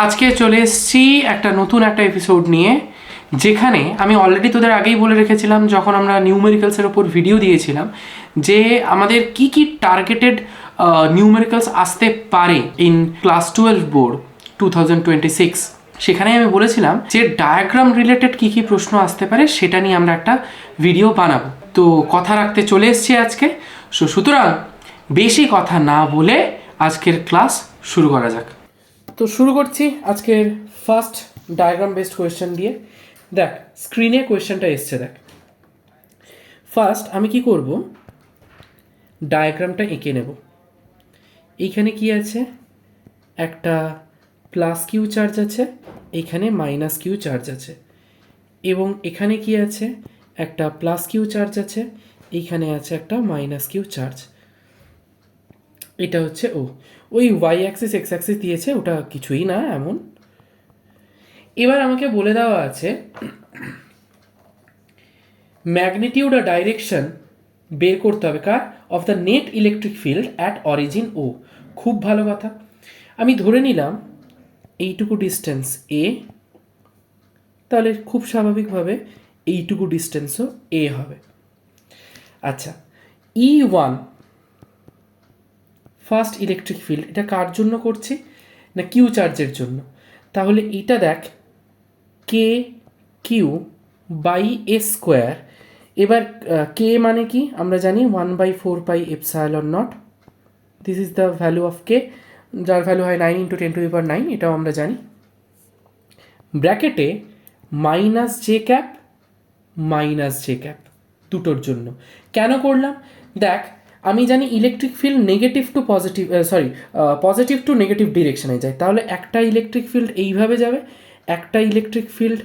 আজকে চলে এসেছি একটা নতুন একটা এপিসোড নিয়ে, যেখানে আমি অলরেডি তোদের আগেই বলে রেখেছিলাম যখন আমরা নিউমেরিক্যালসের ওপর ভিডিও দিয়েছিলাম যে আমাদের কি কি টার্গেটেড নিউমেরিক্যালস আসতে পারে ইন ক্লাস 12 বোর্ড 2026। সেখানে আমি বলেছিলাম যে ডায়াগ্রাম রিলেটেড কি কি প্রশ্ন আসতে পারে সেটা নিয়ে আমরা একটা ভিডিও বানাবো। তো কথা রাখতে চলে এসেছি আজকে। সুতরাং বেশি কথা না বলে আজকের ক্লাস শুরু করা যাক। তো শুরু করছি আজকের ফার্স্ট ডায়াগ্রাম বেসড কোয়েশ্চেন দিয়ে। দেখ স্ক্রিনে কোয়েশ্চেনটা এসছে, দেখ ফার্স্ট আমি কি করব, ডায়াগ্রামটা এঁকে নেব। এইখানে কি আছে, একটা প্লাস কিউ চার্জ আছে, এইখানে মাইনাস কিউ চার্জ আছে, এবং এখানে কি আছে, একটা প্লাস কিউ চার্জ আছে, এইখানে আছে একটা মাইনাস কিউ চার্জ। এটা হচ্ছে ওই ওয়াই অ্যাক্সিস এক্স অ্যাক্সিস দিয়েছে, ওটা কিছুই না এমন। এবার আমাকে বলে দেওয়া আছে ম্যাগনিটিউড আর ডাইরেকশন বের করতে হবে কার, of the net electric field at origin O. খুব ভালো কথা, আমি ধরে নিলাম এইটুকু ডিস্টেন্স এ, তাহলে খুব স্বাভাবিকভাবে এইটুকু ডিস্টেন্সও এ হবে। আচ্ছা, E1 ফার্স্ট ইলেকট্রিক ফিল্ড, এটা কার জন্য করছি না কিউ চার্জের জন্য। তাহলে এটা দেখ K Q by A square. এবার কে মানে কি আমরা জানি 1/4πε0, this is the value of K, যার ভ্যালু হয় 9 × 10⁹, এটাও আমরা জানি। ব্র্যাকেটে minus J cap minus J cap দুটোর জন্য কেন করলাম, দেখ আমি জানি electric field negative to positive, positive to negative ডিরেকশনে যায়। তাহলে একটা ইলেকট্রিক ফিল্ড এইভাবে যাবে, একটা ইলেকট্রিক ফিল্ড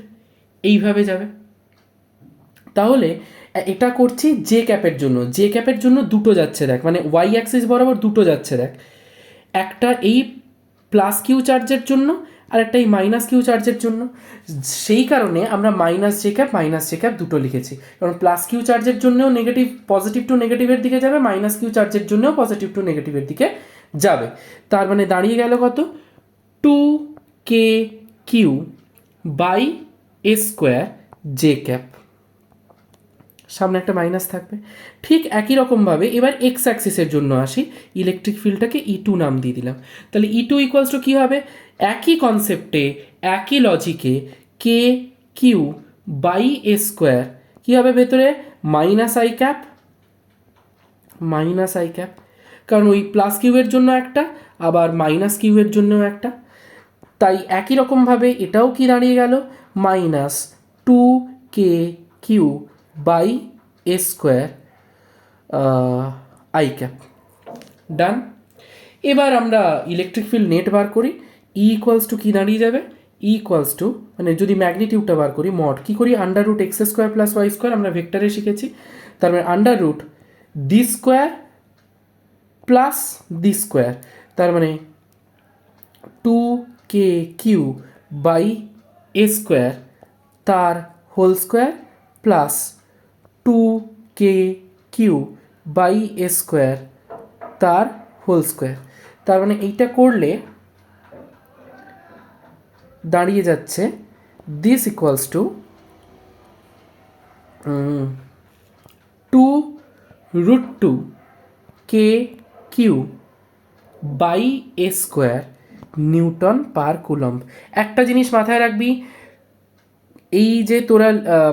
এইভাবে যাবে। তাহলে এটা করছি জে ক্যাপের জন্য, জে ক্যাপের জন্য দুটো যাচ্ছে দেখ, মানে ওয়াই অ্যাক্সিস বরাবর দুটো যাচ্ছে দেখ, একটা এই প্লাস কিউ চার্জের জন্য আর একটা এই মাইনাস কিউ চার্জের জন্য। সেই কারণে আমরা মাইনাস জে ক্যাপ দুটো লিখেছি, কারণ প্লাস কিউ চার্জের জন্যও নেগেটিভ পজিটিভ টু নেগেটিভের দিকে যাবে, মাইনাস কিউ চার্জের জন্যও পজিটিভ টু নেগেটিভের দিকে যাবে। তার মানে দাঁড়িয়ে গেল কত, 2kq by A square J cap, সামনে একটা মাইনাস থাকবে। ঠিক একই রকমভাবে এবার এক্স অ্যাক্সিসের জন্য আসি, ইলেকট্রিক ফিল্ডটাকে E2 নাম দিয়ে দিলাম। তাহলে E2 ইকুয়ালস টু কী হবে, একই কনসেপ্টে একই লজিকে কে কিউ বাই এ স্কোয়ার কী হবে ভেতরে মাইনাস আই ক্যাপ, কারণ ওই প্লাস কিউয়ের জন্য একটা আবার মাইনাস কিউয়ের জন্য একটা। তাই একই রকমভাবে এটাও কি দাঁড়িয়ে গেল, minus 2kq by A square I cap. Done. এবার আমরা ইলেকট্রিক ফিল্ড নেট বার করি। ই ইকুয়ালস টু কী দাঁড়িয়ে যাবে, ই ইকুয়ালস টু মানে যদি ম্যাগনিটিউডটা বার করি মড কী করি, √x² প্লাস y² আমরা ভেক্টরে শিখেছি। তার মানে √d² প্লাস d², তার মানে 2kq বাই এ স্কোয়ার তার whole square plus 2kq by A square তার হোল স্কোয়ার। তার মানে এইটা করলে দাঁড়িয়ে যাচ্ছে this equals to 2√2kq by A square newton per coulomb. একটা জিনিস মাথায় রাখবি, এই যে তোরা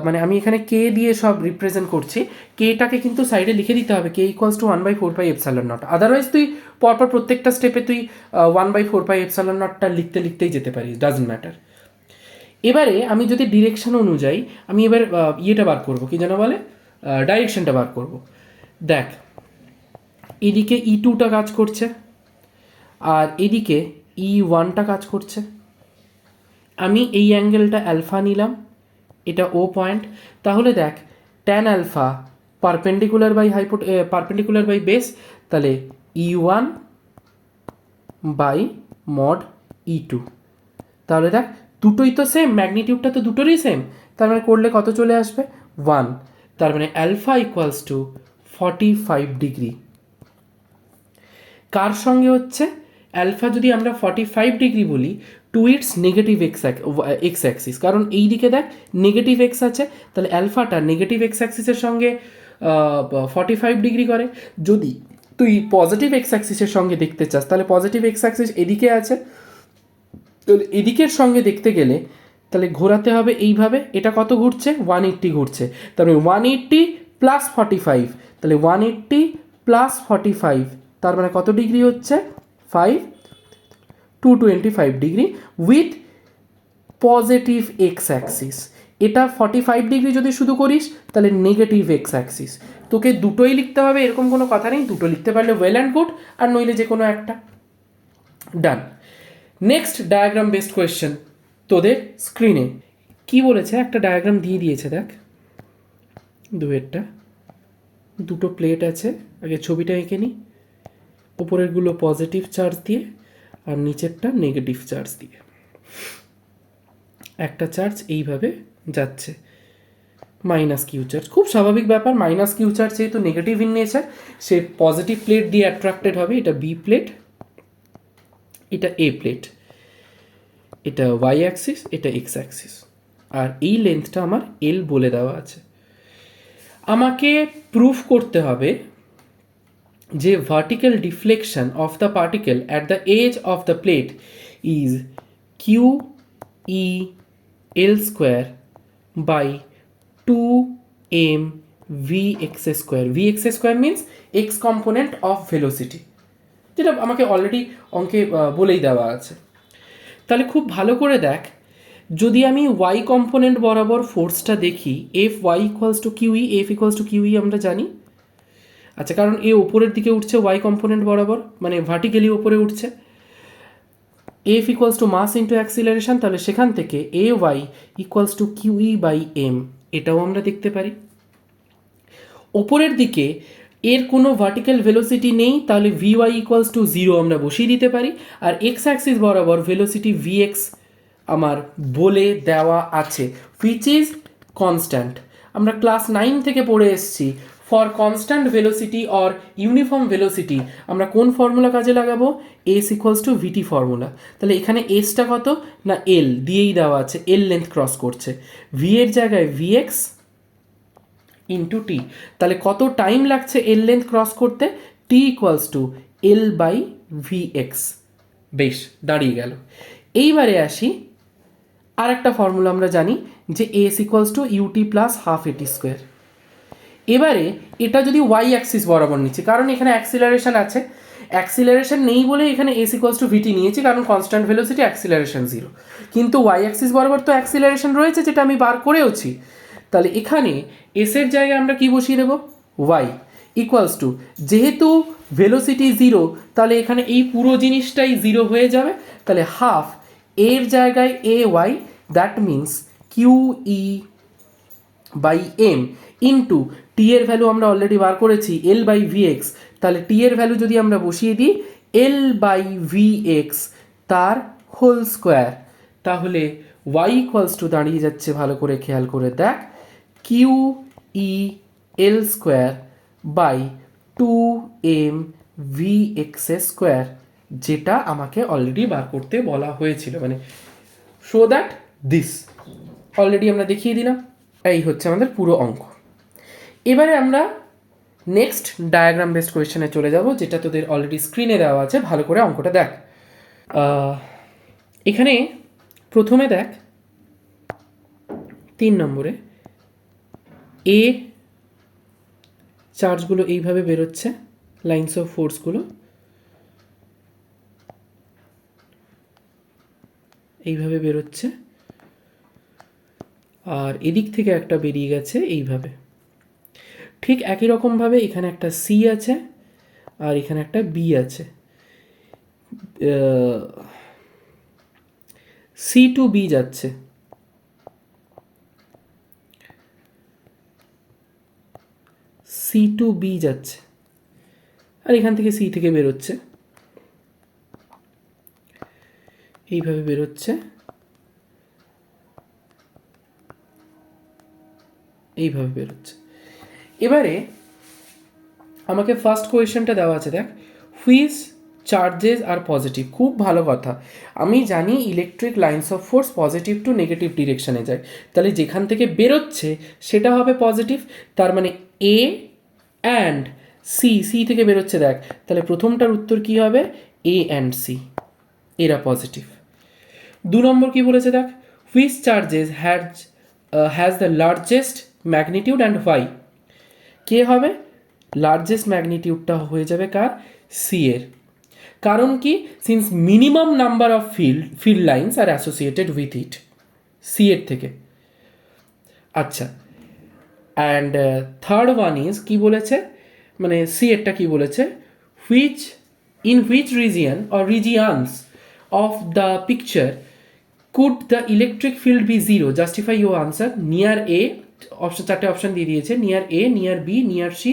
মানে আমি এখানে কে দিয়ে সব রিপ্রেজেন্ট করছি, কেটাকে কিন্তু সাইডে লিখে দিতে হবে, কে ইকুয়ালস টু 1/4πε0। আদারওয়াইজ তুই পরপর প্রত্যেকটা স্টেপে তুই 1/4πε0টা লিখতেই যেতে পারিস, ডাজন্ট ম্যাটার। এবারে আমি যদি ডিরেকশন অনুযায়ী আমি এবার ইয়েটা বার করবো, কি যেন বলে, ডাইরেকশনটা বার করব। দেখ এদিকে E2টা কাজ করছে আর এদিকে E1টা কাজ করছে। আমি এই অ্যাঙ্গেলটা অ্যালফা নিলাম, এটা ও পয়েন্ট। তাহলে দেখ tan alpha perpendicular by base, তাহলে E1 বাই মড E2। তাহলে দেখ দুটোই তো সেম, ম্যাগনিটিউডটা তো দুটোরই সেম, তার মানে করলে কত চলে আসবে 1। তার মানে অ্যালফা ইকুয়ালস টু 45 ডিগ্রি। কার সঙ্গে হচ্ছে, অ্যালফা যদি আমরা 45 ডিগ্রি বলি to its negative X axis, কারণ এই দিকে দেখ নেগেটিভ এক্স আছে, তাহলে অ্যালফাটা নেগেটিভ এক্স অ্যাক্সিসের সঙ্গে 45 ডিগ্রি করে। যদি তুই পজিটিভ এক্স অ্যাক্সিসের সঙ্গে দেখতে চাস তাহলে পজিটিভ এক্স অ্যাক্সিস এদিকে আছে, তাহলে এদিকের সঙ্গে দেখতে গেলে তাহলে ঘোরাতে হবে এইভাবে। এটা কত ঘুরছে? 180 ঘুরছে, তাহলে 180 প্লাস 45, তাহলে 180 প্লাস 45 তার মানে কত ডিগ্রি হচ্ছে? 225 degree with positive x Axis. এটা 45 ডিগ্রি যদি শুধু করিস তাহলে নেগেটিভ এক্স অ্যাক্সিস। তোকে দুটোই লিখতে হবে এরকম কোনো কথা নেই, দুটো লিখতে পারলে ওয়েল অ্যান্ড গুড, আর নইলে যে কোনো একটা। ডান। নেক্সট ডায়াগ্রাম বেসড কোয়েশ্চেন তোদের স্ক্রিনে কি বলেছে, একটা ডায়াগ্রাম দিয়ে দিয়েছে দেখ, দুটো প্লেট আছে, আগে ছবিটা এঁকে নিই। উপরেরগুলো পজিটিভ চার্জ দিয়ে আর নিচেরটা নেগেটিভ চার্জ দিয়ে। একটা চার্জ এইভাবে যাচ্ছে, মাইনাস কিউ চার্জ, খুব স্বাভাবিক ব্যাপার, মাইনাস কিউ চার্জ যেহেতু negative in nature say positive plate দিয়ে অ্যাট্রাক্টেড হবে। এটা বি প্লেট, এটা এ প্লেট, এটা ওয়াই অ্যাক্সিস, এটা এক্স অ্যাক্সিস, আর এই লেন্থটা আমার এল বলে দেওয়া আছে। আমাকে প্রুফ করতে হবে যে vertical deflection of the particle at the edge of the plate is Q E L square by 2m vx square. vx square means X component of velocity, যেটা আমাকে অলরেডি অঙ্কে বলেই দেওয়া আছে। তাহলে খুব ভালো করে দেখ, যদি আমি ওয়াই কম্পোনেন্ট বরাবর ফোর্সটা দেখি, F Y equals to Q E, F equals to Q E আমরা জানি। আচ্ছা, কারণ এ ওপরের দিকে উঠছে ওয়াই কম্পোনেন্ট বরাবর, মানে ভার্টিক্যালি ওপরে উঠছে। F equals to mass into acceleration, তাহলে সেখান থেকে A Y equals to Q E by M, এটাও আমরা দেখতে পারি। ওপরের দিকে এর কোনো ভার্টিক্যাল ভেলোসিটি নেই, তাহলে ভি ওয়াই ইকুয়ালস টু 0 আমরা বসিয়ে দিতে পারি। আর এক্স অ্যাক্সিস বরাবর ভেলোসিটি ভি এক্স আমার বলে দেওয়া আছে, হুইচ ইজ কনস্ট্যান্ট। আমরা ক্লাস 9 থেকে পড়ে এসেছি, for constant velocity or uniform velocity আমরা কোন ফর্মুলা কাজে লাগাবো? S equals to V T formula. তাহলে এখানে এসটা কত না এল দিয়েই দেওয়া আছে, এল লেন্থ ক্রস করছে, ভি এর জায়গায় ভি এক্স ইন্টু টি। তাহলে কত টাইম লাগছে এল লেন্থ ক্রস করতে? T equals to L by V X. বেশ, দাঁড়িয়ে গেল। এইবারে আসি, আর একটা ফর্মুলা আমরা জানি যে S equals to U T plus half A T square. এবারে এটা যদি ওয়াই অ্যাক্সিস বরাবর নিচ্ছি, কারণ এখানে অ্যাক্সিলারেশন আছে, অ্যাক্সিলারেশন নেই বলে এখানে এস ইকুয়ালস টু ভিটি নিয়েছি, কারণ কনস্ট্যান্ট ভেলোসিটি, অ্যাক্সিলারেশন 0। কিন্তু ওয়াই অ্যাক্সিস বরাবর তো অ্যাক্সিলারেশন রয়েছে, যেটা আমি বার করেওছি। তাহলে এখানে এস এর জায়গায় আমরা কি বসিয়ে দেবো? ওয়াই ইকুয়ালস টু, যেহেতু ভেলোসিটি 0 তাহলে এখানে এই পুরো জিনিসটাই 0 হয়ে যাবে, তাহলে হাফ এর জায়গায় A Y, that means Q E by M into T এর ভ্যালু আমরা অলরেডি বার করেছি এল বাই ভি এক্স। তাহলে টি এর ভ্যালু যদি আমরা বসিয়ে দিই এল বাই ভি এক্স তার হোল স্কোয়ার, তাহলে ওয়াই ইকুয়ালস টু দাঁড়িয়ে যাচ্ছে, ভালো করে খেয়াল করে দেখ, Q E L square by 2m V X square, যেটা আমাকে অলরেডি বার করতে বলা হয়েছিল, মানে শো দ্যাট দিস অলরেডি আমরা দেখিয়ে দিলাম। এই হচ্ছে আমাদের পুরো অঙ্ক। এবারে আমরা নেক্সট ডায়াগ্রাম বেসড কোয়েশ্চেনে চলে যাব, যেটা তোদের অলরেডি স্ক্রিনে দেওয়া আছে, ভালো করে অঙ্কটা দেখ। এখানে প্রথমে দেখ 3 নম্বরে এ চার্জগুলো এইভাবে বেরোচ্ছে, লাইন্স অফ ফোর্সগুলো এইভাবে বেরোচ্ছে, আর এদিক থেকে একটা বেরিয়ে গেছে এইভাবে। ঠিক একই রকমভাবে এখানে একটা সি আছে আর এখানে একটা বি আছে, সি টু বি যাচ্ছে, সি টু বি যাচ্ছে, আর এখান থেকে সি থেকে বেরোচ্ছে, এইভাবে বেরোচ্ছে, এইভাবে বেরোচ্ছে। এবারে আমাকে ফার্স্ট কোয়েশ্চেনটা দেওয়া আছে, দেখ, হুইচ চার্জেস আর পজিটিভ, খুব ভালো কথা। আমি জানি electric lines of force positive to negative ডিরেকশনে যায়, তাহলে যেখান থেকে বেরোচ্ছে সেটা হবে পজিটিভ। তার মানে এ অ্যান্ড সি, সি থেকে বেরোচ্ছে দেখ, তাহলে প্রথমটার উত্তর কি হবে, এ অ্যান্ড সি, এরা পজিটিভ। 2 নম্বর কি বলেছে দেখ, which charges has the largest magnitude and why. কে হবে লার্জেস্ট ম্যাগনিটিউডটা হয়ে যাবে কার, সি এর। কারণ কি, since minimum number of field lines আর অ্যাসোসিয়েটেড উইথ ইট, সি এর থেকে। আচ্ছা, অ্যান্ড থার্ড ওয়ান ইজ কি বলেছে, মানে সি এরটা কি বলেছে, which region or regions of the picture could the electric field be zero, justify your answer. Near A, option 4টে অপশন দিয়ে দিয়েছে, near A, near B, near C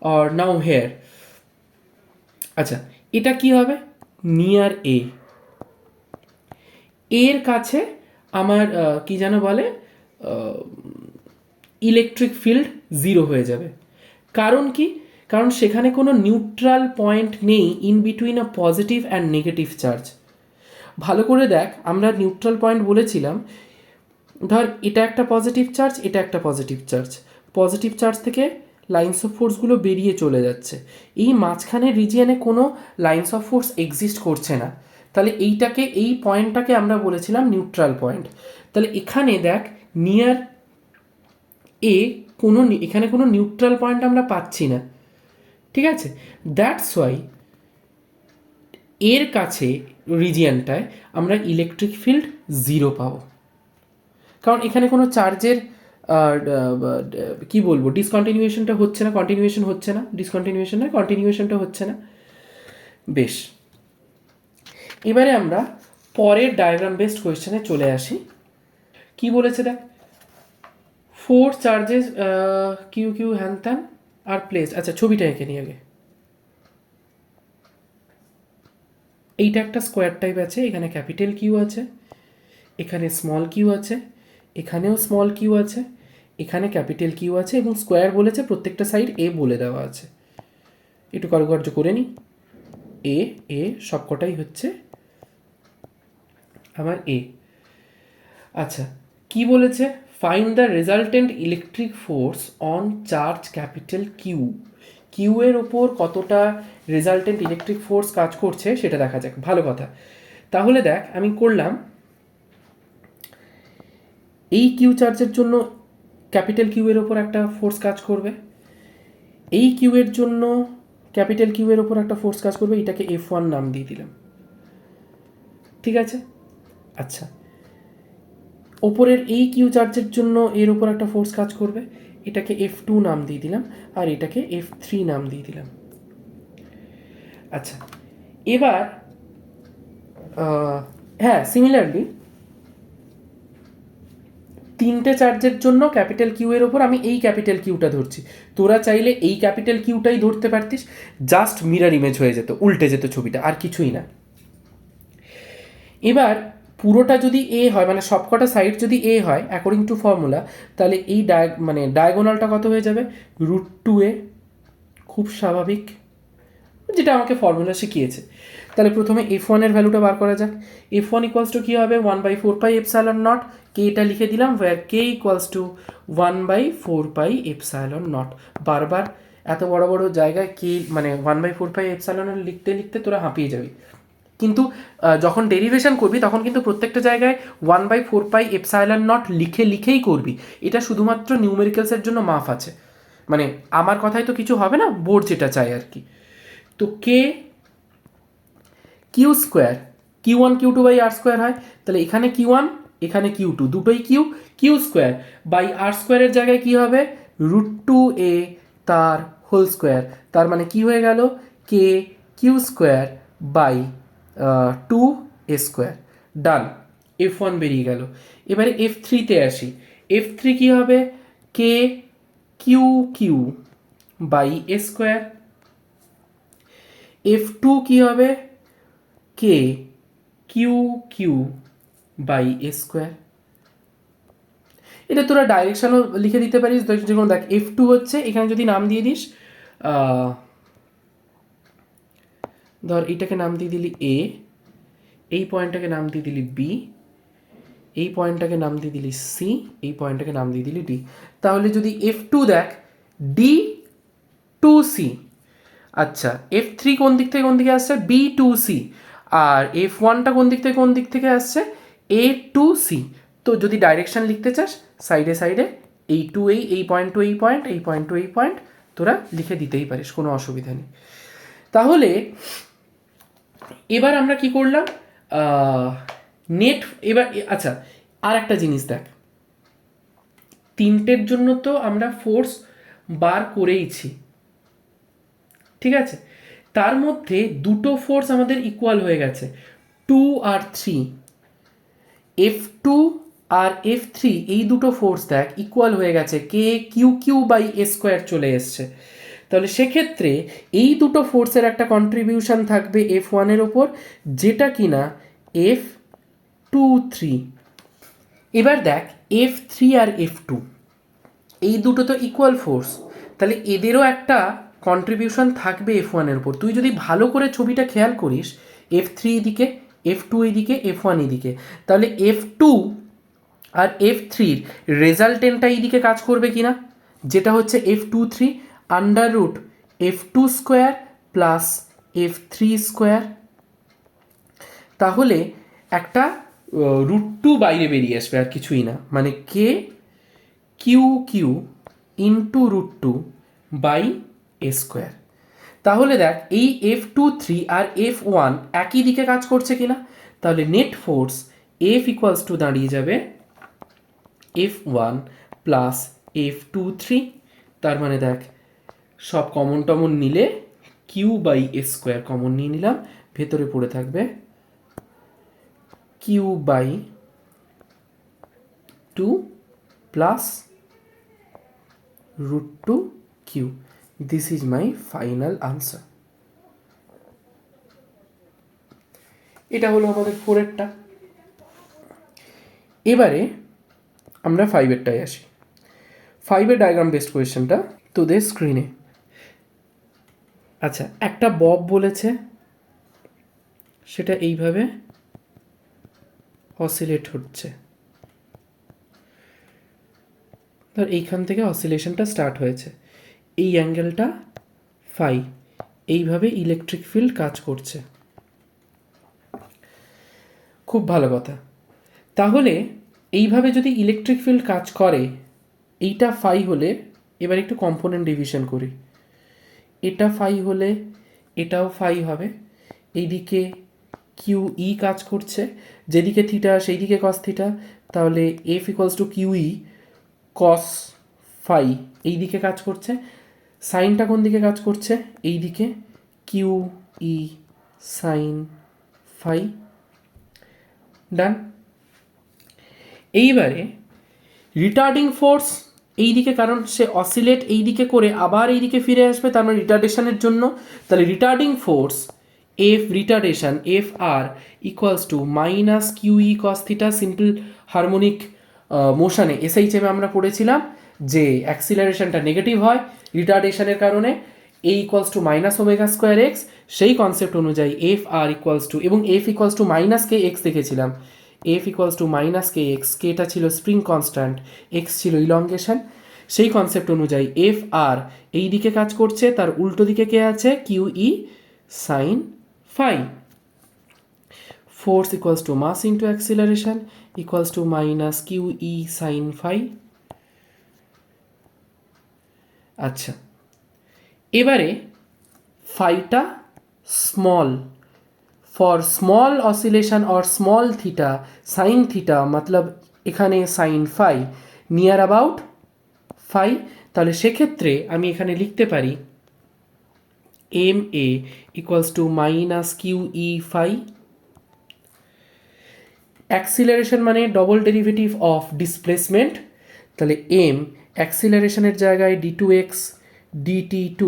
or nowhere. আচ্ছা, এটা কি হবে, নিয়ার এ, এর কাছে আমার কি যেন বলে, ইলেকট্রিক ফিল্ড জিরো হয়ে যাবে। কারণ কি, কারণ সেখানে কোনো নিউট্রাল পয়েন্ট নেই in between a positive and negative charge. ভালো করে দেখ, আমরা নিউট্রাল পয়েন্ট বলেছিলাম, ধর এটা একটা পজিটিভ চার্জ, এটা একটা পজিটিভ চার্জ, পজিটিভ চার্জ থেকে লাইন্স অফ ফোর্সগুলো বেরিয়ে চলে যাচ্ছে, এই মাঝখানের রিজিয়নে কোনো লাইন্স অফ ফোর্স এক্সিস্ট করছে না, তাহলে এইটাকে, এই পয়েন্টটাকে আমরা বলেছিলাম নিউট্রাল পয়েন্ট। তাহলে এখানে দেখ নিয়ার এ কোনো, এখানে কোনো নিউট্রাল পয়েন্ট আমরা পাচ্ছি না, ঠিক আছে। দ্যাটস ওয়াই এর কাছে রিজিয়নটায় আমরা ইলেকট্রিক ফিল্ড জিরো পাবো, কারণ এখানে কোনো চার্জের কি বলবো, ডিসকন্টিনিউয়েশনটা হচ্ছে না, কন্টিনিউয়েশন হচ্ছে না, ডিসকন্টিনিউয়েশন নয়, কন্টিনিউয়েশনটা হচ্ছে না। বেশ, এবারে আমরা পরের ডায়াগ্রাম বেসড কোয়েশ্চেনে চলে আসি। কি বলেছে দেখ, 4 চার্জেস কিউ কিউ হ্যান ত্যান আর প্লেস। আচ্ছা, ছবিটা এঁকে নিয়ে আগে। এইটা একটা স্কোয়ার টাইপ আছে, এখানে ক্যাপিটাল কিউ আছে, এখানে স্মল কিউ আছে, এখানেও স্মল কিউ আছে, এখানে ক্যাপিটাল কিউ আছে, এবং স্কোয়ার বলেছে, প্রত্যেকটা সাইড এ বলে দেওয়া আছে। একটু কারুকার্য করে নিই, এ এ সবকটাই হচ্ছে আমার এ। আচ্ছা, কি বলেছে, find the resultant electric force on charge capital Q. Q এর ওপর কতটা রেজাল্টেন্ট ইলেকট্রিক ফোর্স কাজ করছে সেটা দেখা যাক, ভালো কথা। তাহলে দেখ, আমি করলাম, এই কিউ চার্জের জন্য ক্যাপিটাল কিউ এর ওপর একটা ফোর্স কাজ করবে, এই কিউ এর জন্য ক্যাপিটাল কিউ এর ওপর একটা ফোর্স কাজ করবে, এটাকে F1 নাম দিয়ে দিলাম, ঠিক আছে। আচ্ছা, ওপরের এই কিউ চার্জের জন্য এর ওপর একটা ফোর্স কাজ করবে, এটাকে F2 নাম দিয়ে দিলাম, আর এটাকে F3 নাম দিয়ে দিলাম। আচ্ছা, এবার হ্যাঁ, সিমিলারলি 3টে চার্জের জন্য ক্যাপিটাল কিউ এর ওপর আমি এই ক্যাপিটাল কিউটা ধরছি, তোরা চাইলে এই ক্যাপিটাল কিউটাই ধরতে পারতিস, জাস্ট মিরর ইমেজ হয়ে যেত, উল্টে যেত ছবিটা, আর কিছুই না। এবার পুরোটা যদি এ হয়, মানে সবকটা সাইড যদি এ হয় অ্যাকর্ডিং টু ফর্মুলা, তাহলে এই মানে ডায়াগোনালটা কত হয়ে যাবে, √2a, খুব স্বাভাবিক, যেটা আমাকে ফর্মুলা শিখিয়েছে। তাহলে প্রথমে F1 এর ভ্যালুটা বার করা যাক। F1 ইকুয়ালস টু কী হবে, 1/4πε0, কে এটা লিখে দিলাম, ওয়ার কে ইকুয়ালস টু 1/4πε0। বারবার এত বড় বড় জায়গায় কে, মানে 1/4πε লিখতে লিখতে তোরা হাঁপিয়ে যাবি, কিন্তু যখন ডেরিভেশন করবি তখন কিন্তু প্রত্যেকটা জায়গায় 1/4πε0 লিখে লিখেই করবি। এটা শুধুমাত্র নিউমেরিক্যালসের জন্য মাফ আছে, মানে আমার কথায় তো কিছু হবে না, বোর্ড যেটা চাই আর কি। তো কে কিউ স্কোয়ার, Q1 Q2/r² হয়, তাহলে এখানে Q1 এখানে Q2, দুটোই কিউ, কিউ স্কোয়ার বাই আর স্কোয়ারের জায়গায় কি হবে, √2a তার হোল স্কোয়ার, তার মানে কি হয়ে গেল, K Q square by 2a²। Done, F1 বেরিয়ে গেল। এবারে F3-তে আসি। F3 কি হবে, কে Q Q by a²। F2 কি হবে, কে কিউ কিউ বাই a²। এটা তোরা ডাইরেকশনও লিখে দিতে পারিস, যেমন দেখ F2 হচ্ছে, এখানে যদি নাম দিয়ে দিস ধর এইটাকে নাম দিয়ে দিলি এ, এই পয়েন্টটাকে নাম দিয়ে দিলি বি, এই পয়েন্টটাকে নাম দিয়ে দিলি সি, এই পয়েন্টটাকে নাম দিয়ে দিলি ডি। তাহলে যদি F2 দেখ ডি টু সি, আচ্ছা F3 কোন দিক থেকে কোন দিকে আসছে, বি টু সি, আর F1টা কোন দিক থেকে কোন দিক থেকে আসছে, এ টু সি। তো যদি ডাইরেকশন লিখতে চাস সাইডে সাইডে এই টু এই পয়েন্ট টু এই পয়েন্ট, এই পয়েন্ট টু এই পয়েন্ট তোরা লিখে দিতেই পারিস, কোনো অসুবিধা নেই। তাহলে এবার আমরা কি করলাম, নেট এবার আচ্ছা আর একটা জিনিস দেখ, তিনটের জন্য তো আমরা ফোর্স বার করেইছি, ঠিক আছে, তার মধ্যে দুটো ফোর্স আমাদের ইকুয়াল হয়ে গেছে, 2 আর 3, F2 আর F3 এই দুটো ফোর্স দেখ ইকুয়াল হয়ে গেছে, K Q Q by A square চলে এসছে। তাহলে সেক্ষেত্রে এই দুটো ফোর্সের একটা কন্ট্রিবিউশন থাকবে F1-এর ওপর, যেটা কিনা F23। এবার দেখ F3 আর F2 এই দুটো তো ইকুয়াল ফোর্স, তাহলে এদেরও একটা কন্ট্রিবিউশন থাকবে F1-এর উপর। তুই যদি ভালো করে ছবিটা খেয়াল করিস, F3 এদিকে, F2 এদিকে, F1 এদিকে, তাহলে F2 আর F3-র রেজাল্টেন্টটা এইদিকে কাজ করবে কিনা, যেটা হচ্ছে F23 under root F2 square plus F3 square. তাহলে একটা √2 বাইরে বেরিয়ে আসবে, আর কিছুই না, মানে k Q q into √2 by A square. তাহলে দেখ এই F23 আর F1 একই দিকে কাজ করছে কিনা, তাহলে net force F equals to দাঁড়িয়ে যাবে F1 প্লাস F23। তার মানে দেখ সব কমন টমন নিলে Q by A square common নিয়ে নিলাম, ভেতরে পড়ে থাকবে Q by 2 plus √2 Q. This is my final answer. এটা হলো আমাদের 4-এরটা। এবারে আমরা 5-এরটায় আসি। 5-এর ডায়াগ্রাম বেসড কোয়েশ্চেনটা তোদের স্ক্রিনে। আচ্ছা একটা বব বলেছে, সেটা এইভাবে অসিলেট হচ্ছে, ধর এইখান থেকে অসিলেশনটা স্টার্ট হয়েছে, এই অ্যাঙ্গেলটা ফাই, এইভাবে ইলেকট্রিক ফিল্ড কাজ করছে। খুব ভালো কথা। তাহলে এইভাবে যদি ইলেকট্রিক ফিল্ড কাজ করে, এইটা ফাই হলে, এবার একটু কম্পোনেন্ট ডিভিশন করি, এটা ফাই হলে এটাও ফাই হবে, এইদিকে কিউ ই কাজ করছে, যেদিকে থিটা সেই দিকে কস থিটা, তাহলে F equals to Q E cos phi এই দিকে কাজ করছে, সাইনটা কোন দিকে কাজ করছে, এই দিকে কিউ ই সাইন ফাই। ডান। এইবারে রিটার্ডিং ফোর্স এই দিকে, কারণ সে অসিলেট এই দিকে করে আবার এই দিকে ফিরে আসবে, তার মানে রিটার্ডেশনের জন্য, তাহলে retarding force F retardation F r equals to minus Q E cos theta. Simple harmonic মোশনে এসএইচএম আমরা পড়েছিলাম যে অ্যাক্সিলারেশনটা নেগেটিভ হয় রিটার্ডেশনের কারণে, a equals to minus omega square x. সেই কনসেপ্ট অনুযায়ী এফ আর ইকুয়ালস টু, এবং F equals to minus k x দেখেছিলাম, F equals to minus k x, কেটা ছিল স্প্রিং কনস্ট্যান্ট, এক্স ছিল ইলংগেশন। সেই কনসেপ্ট অনুযায়ী এফ আর এই দিকে কাজ করছে, তার উল্টো দিকে কে আছে, Q E sine phi. Force equals to mass into acceleration equals to minus Q E sine phi. আচ্ছা এবারে ফাইটা স্মল, ফর স্মল অসিলেশন और স্মল থিটা সাইন থিটা मतलब এখানে sine phi near about phi. তাহলে সেক্ষেত্রে আমি এখানে লিখতে পারি M A equals to minus Q E phi. Acceleration মানে ডবল ডেরিভেটিভ অফ ডিসপ্লেসমেন্ট, তাহলে এম অ্যাক্সিলারেশনের জায়গায় d2x dt2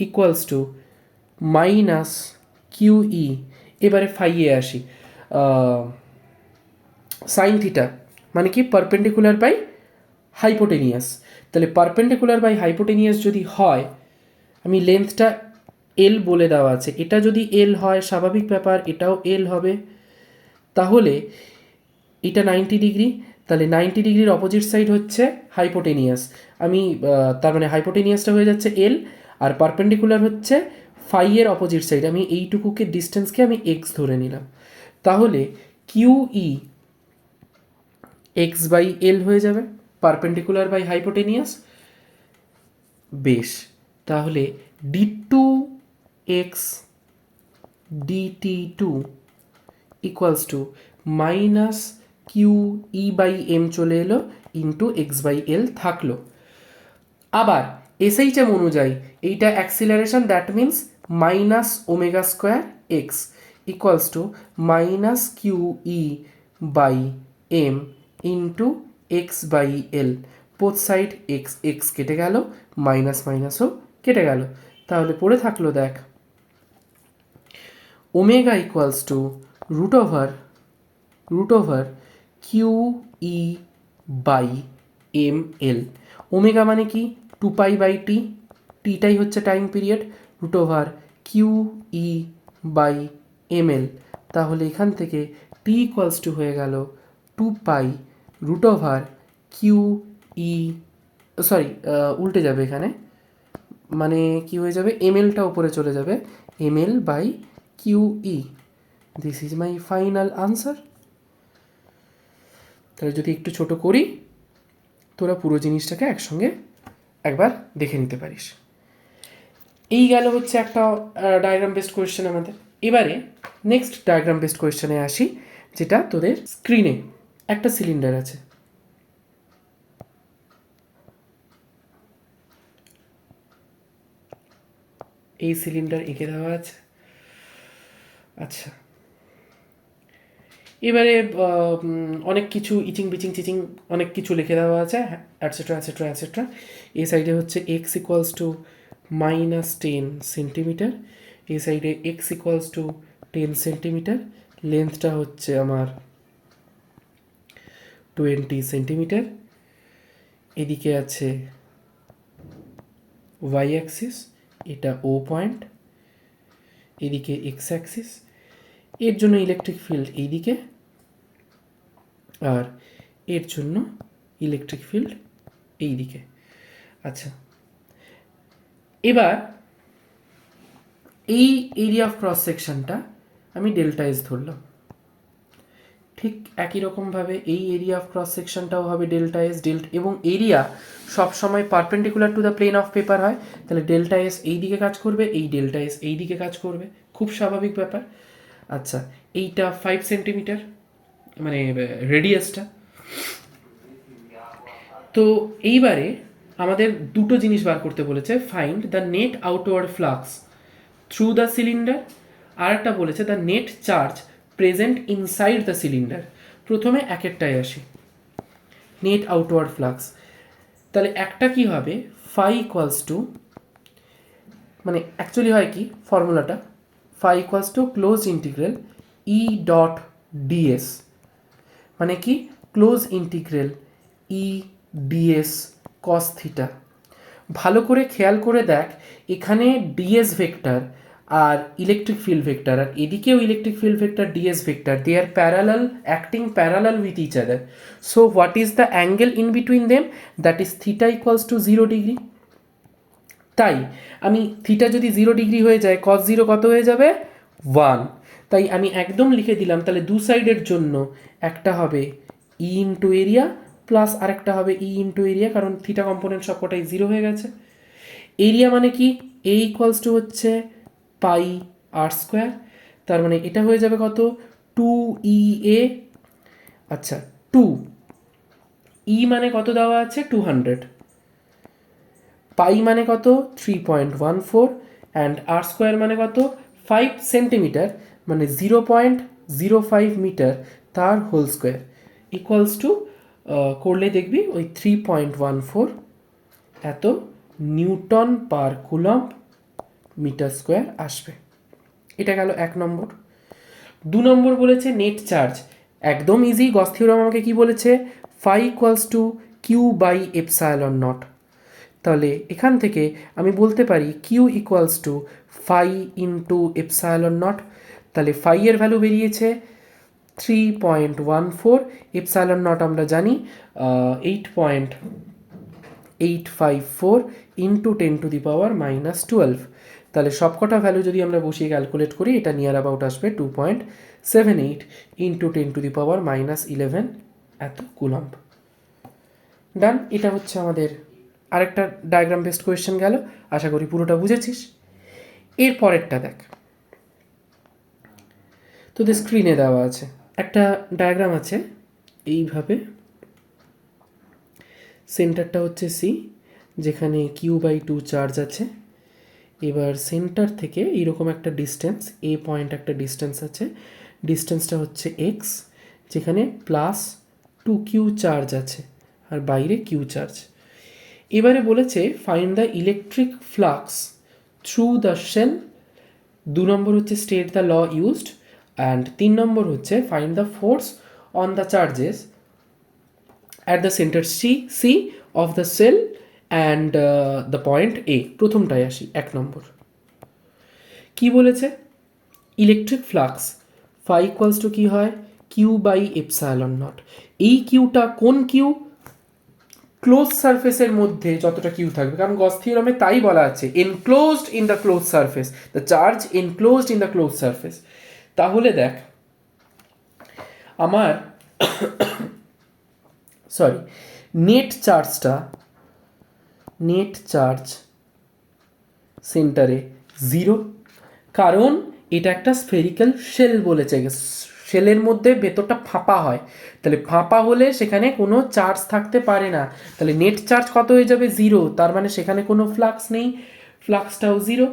equals to minus Q E. এবারে ফাইয়ে আসি, সাইন থিটা মানে কি পারপেন্ডিকুলার বাই হাইপোটেনিয়াস, তাহলে পারপেন্ডিকুলার বাই হাইপোটেনিয়াস যদি হয়, আমি লেন্থটা এল বলে দেওয়া আছে, এটা যদি এল হয় স্বাভাবিক ব্যাপার, এটাও এল হবে, তাহলে এটা 90 ডিগ্রি, তাহলে 90 ডিগ্রির অপোজিট সাইড হচ্ছে হাইপোটেনিয়াস। আমি তার মানে হাইপোটেনিয়াসটা হয়ে যাচ্ছে এল, আর পারপেন্ডিকুলার হচ্ছে ফাইয়ের অপোজিট সাইড, আমি এইটুকুকে ডিস্টেন্সকে আমি এক্স ধরে নিলাম, তাহলে Q E X by L হয়ে যাবে, পারপেন্ডিকুলার বাই হাইপোটেনিয়াস। বেশ, তাহলে D two X D T two equals to minus Q E by M চলে এলো ইন্টু এক্স বাই এল থাকলো। আবার এসএইচএম অনুযায়ী এইটা acceleration, that means minus omega square X equals to minus Q E by M into X by L, both side X X কেটে গেল, minus মাইনাসও কেটে গেল, তাহলে পড়ে থাকলো দেখ omega equals to root over q E by m l. Omega মানে কি 2 পাই বাই টি, টিটাই হচ্ছে time period, root over q E by m l, তাহলে এখান থেকে টি ইকুয়ালস টু হয়ে গেল 2 pi root over q E, sorry উল্টে যাবে এখানে, মানে কি হয়ে যাবে এম এলটা উপরে চলে যাবে, M L by Q E. This is my final answer. তাহলে যদি একটু ছোট করি, তোরা পুরো জিনিসটাকে একসঙ্গে একবার দেখে নিতে পারিস। এই গেল হচ্ছে একটা ডায়াগ্রাম বেসড কোয়েশ্চেন আমাদের। এবারে নেক্সট ডায়াগ্রাম বেসড কোয়েশ্চেনে আসি, যেটা তোদের স্ক্রিনে একটা সিলিন্ডার আছে, এই সিলিন্ডার এঁকে দেওয়া আছে। আচ্ছা, এবারে অনেক কিছু ইচিং বিচিং চিচিং অনেক কিছু লিখে দেওয়া আছে, অ্যাটসেট্রা অ্যাটসেট্রা অ্যাটসেট্রা। এই সাইডে হচ্ছে এক্স ইকুয়ালস টু -10 সেন্টিমিটার, এই সাইডে এক্স ইকুয়ালস টু 10 সেন্টিমিটার, লেন্থটা হচ্ছে আমার 20 সেন্টিমিটার, এদিকে আছে ওয়াই অ্যাক্সিস, এটা ও পয়েন্ট, এদিকে এক্স অ্যাক্সিস, এর জন্য ইলেকট্রিক ফিল্ড এইদিকে, আর এর জন্য ইলেকট্রিক ফিল্ড এই দিকে। আচ্ছা, এবার এই এরিয়া অফ ক্রস সেকশনটা আমি ডেল্টা এস ধরলাম, ঠিক একই রকমভাবে এই এরিয়া অফ ক্রস সেকশনটাও হবে ডেল্টা এস, এবং এরিয়া সবসময় perpendicular to the plane of paper হয়, তাহলে ডেল্টা এস এই দিকে কাজ করবে, এই ডেল্টা এস এই দিকে কাজ করবে, খুব স্বাভাবিক ব্যাপার। আচ্ছা, এইটা 5 সেন্টিমিটার মানে রেডিয়াসটা। তো এইবারে আমাদের দুটো জিনিস বার করতে বলেছে, find the net outward flux through the cylinder, আর একটা বলেছে the net charge present inside the cylinder. প্রথমে এক একটাই আসি, নেট আউটওয়ার্ড ফ্লাক্স, তাহলে একটা কি হবে, ফাই ইকুয়ালস টু, মানে অ্যাকচুয়ালি হয় কি ফর্মুলাটা, phi equals to close integral E dot D S, মানে কি close integral E D S cos theta. ভালো করে খেয়াল করে দেখ, এখানে ডিএস ভেক্টর আর ইলেকট্রিক ফিল্ড ভেক্টর, আর এদিকেও electric field vector D S vector, they are parallel, acting parallel with each other. So what is the angle in between them, that is theta equals to 0 degree. তাই আমি theta যদি 0 degree হয়ে যায়, কস 0 কত হয়ে যাবে 1, তাই আমি একদম লিখে দিলাম, তাহলে দু সাইডের জন্য একটা হবে ই ইন্টু এরিয়া প্লাস আরেকটা হবে ই ইন্টু এরিয়া, কারণ থিটা কম্পোনেন্ট সবকটাই 0 হয়ে গেছে। এরিয়া মানে কি, এ ইকুয়ালস টু হচ্ছে পাই আর স্কোয়ার, তার মানে এটা হয়ে যাবে কত 2 EA। আচ্ছা, 2 ই মানে কত দেওয়া আছে 200, পাই মানে কত 3.14, অ্যান্ড আর স্কোয়ার মানে কত 5 সেন্টিমিটার, মানে 0.05 মিটার, তার হোল স্কোয়ার ইকুয়ালস টু করলে দেখবি ওই 3.14 এত newton per coulomb meter square আসবে। এটা গেল 1 নম্বর। 2 নম্বর বলেছে নেট চার্জ, একদম ইজি, গস থিওরাম আমাকে কি বলেছে, phi equals to Q by epsilon naught, তাহলে এখান থেকে আমি বলতে পারি Q equals to phi into epsilon naught. তাহলে ফাই এর ভ্যালু বেরিয়েছে 3.14, এপসাইলন নট আমরা জানি 8.854 ইন্টু 10⁻⁻12। তাহলে সবকটা ভ্যালু যদি আমরা বসিয়ে ক্যালকুলেট করি এটা নিয়ার অ্যাবাউট আসবে 2.78 ইন্টু 10⁻11 এত কুলম্ব। ডান, এটা হচ্ছে আমাদের আরেকটা ডায়াগ্রাম বেসড কোয়েশ্চেন গেল। আশা করি পুরোটা বুঝেছিস। এর পরেরটা দেখ, তোদের স্ক্রিনে দেওয়া আছে একটা ডায়াগ্রাম আছে এইভাবে। সেন্টারটা হচ্ছে সি, যেখানে Q/2 চার্জ আছে। এবার সেন্টার থেকে এইরকম একটা ডিস্টেন্স, এ পয়েন্ট একটা ডিস্টেন্স আছে, ডিস্টেন্সটা হচ্ছে এক্স, যেখানে +2Q চার্জ আছে আর বাইরে কিউ চার্জ। এবারে বলেছে find the electric flux through the shell. 2 নম্বর হচ্ছে state the law used, and 3 নম্বর হচ্ছে find the force on the charges at the center C of the cell and the point A। প্রথমটায় আসি, 1 নম্বর কি বলেছে, electric flux phi equals to কি হয়, Q/ε0। এই কিউটা কোন কিউ, ক্লোজ সারফেসের মধ্যে যতটা কিউ থাকবে, কারণ গস থিওরামে তাই বলা আছে enclosed in the close surface, the charge enclosed in the close surface. তাহলে দেখ আমার সরি নেট চার্জ সেন্টারে 0, কারণ এটা একটা স্ফেরিক্যাল শেল বলেছে, শেলের মধ্যে ভেতরটা ফাঁপা হয়, তাহলে ফাঁপা হলে সেখানে কোনো চার্জ থাকতে পারে না, তাহলে নেট চার্জ কত হয়ে যাবে 0, তার মানে সেখানে কোনো ফ্লাক্স নেই, ফ্লাক্সটাও 0।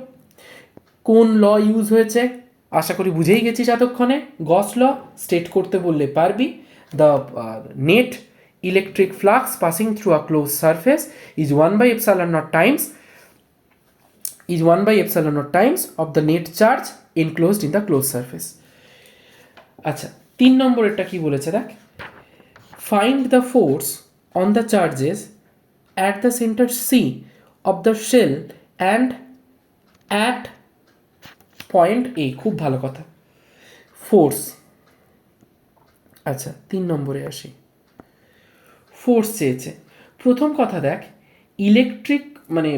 কোন ল ইউজ হয়েছে আশা করি বুঝেই গেছিস এতক্ষণে, গস ল। স্টেট করতে বললে পারবি, the net electric flux passing through a closed surface is 1/ε0 times of the net charge enclosed in the closed surface। আচ্ছা, 3 নম্বরেরটা কি বলেছে দেখ, find the force on the charges at the center C of the shell and at point A। খুব ভালো কথা, force. আচ্ছা 3 নম্বরে আসি, ফোর্স চেয়েছে। প্রথম কথা দেখ, ইলেকট্রিক মানে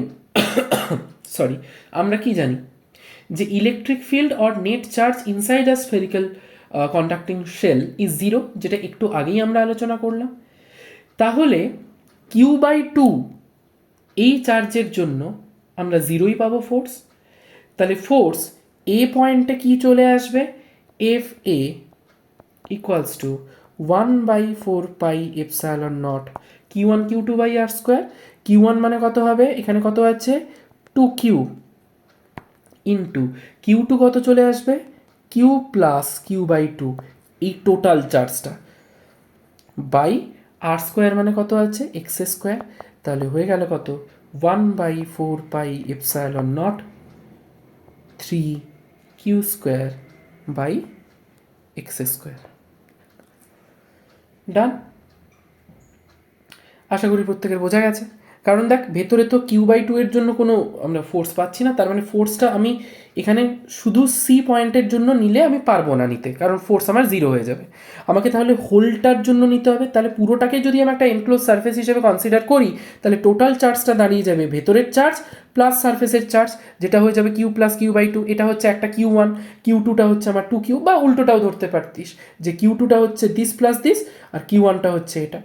সরি আমরা কি জানি যে electric field or net charge inside a spherical conducting shell is 0, যেটা একটু আগেই আমরা আলোচনা করলাম। তাহলে Q/2 এই চার্জের জন্য আমরা 0ই পাবো ফোর্স। তাহলে ফোর্স এ পয়েন্টে কি চলে আসবে, FA equals to 1/4πε0 Q1 Q2/r²। Q1 মানে কত হবে, এখানে কত আছে 2Q, ইন্টু Q2 কত চলে আসবে Q প্লাস Q/2, এই টোটাল চার্জটা, বাই r² মানে কত আছে x²। তাহলে হয়ে গেল কত 1/4πε0 3Q² ডান। আশা করি প্রত্যেকের বোঝা গেছে, কারণ দেখ ভেতরে তো Q/2 এর জন্য কোনো আমরা ফোর্স পাচ্ছি না, তার মানে ফোর্সটা আমি এখানে শুধু সি পয়েন্টের জন্য নিলে আমি পারবো না নিতে, কারণ ফোর্স আমার 0 হয়ে যাবে। আমাকে তাহলে হোলটার জন্য নিতে হবে। তাহলে পুরোটাকে যদি আমি একটা এনক্লোজ সারফেস হিসেবে কনসিডার করি, তাহলে টোটাল চার্জটা দাঁড়িয়ে যাবে ভেতরের চার্জ প্লাস সারফেসের চার্জ, যেটা হয়ে যাবে Q প্লাস Q/2। এটা হচ্ছে একটা Q1, Q2টা হচ্ছে আমার 2Q, বা উল্টোটাও ধরতে পারতিস যে Q2টা হচ্ছে দিস প্লাস দিস আর Q1টা হচ্ছে এটা,